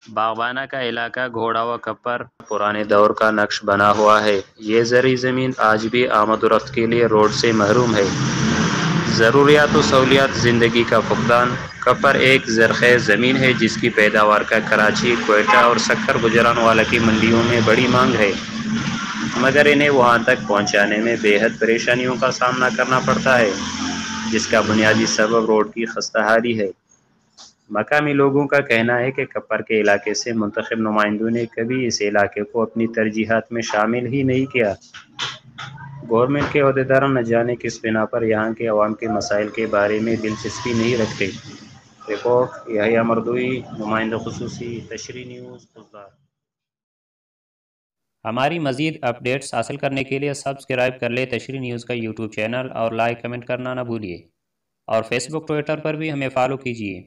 باغبانہ کا علاقہ گھوڑا و کپر پرانے دور کا نقش بنا ہوا ہے۔ یہ زرعی زمین آج بھی آمد و رفت کے لیے روڈ سے محروم ہے۔ ضروریات و سہولیات زندگی کا فقدان۔ کپر ایک زرخیز زمین ہے جس کی پیداوار کا کراچی، کوئٹہ اور سکر گوجرانوالہ کی منڈیوں میں بڑی مانگ ہے، مگر انہیں وہاں تک پہنچانے میں بے حد پریشانیوں کا سامنا کرنا پڑتا ہے، جس کا بنیادی سبب روڈ کی خستہ حالی ہے۔ مقامی لوگوں کا کہنا ہے کہ کپر کے علاقے سے منتخب نمائندوں نے کبھی اس علاقے کو اپنی ترجیحات میں شامل ہی نہیں کیا۔ گورنمنٹ کے عہدیداران نہ جانے کس بنا پر یہاں کے عوام کے مسائل کے بارے میں دلچسپی نہیں رکھتے۔ رپورٹ یحییٰ مردوئی، نمائندہ خصوصی، تشریح نیوز، بزدار۔ ہماری مزید اپڈیٹس حاصل کرنے کے لیے سبسکرائب کر لیں تشریح نیوز کا یوٹیوب چینل اور لائک کمنٹ کرنا نہ بھولیے، اور فیس بک ٹویٹر پر بھی ہمیں فالو کیجیے۔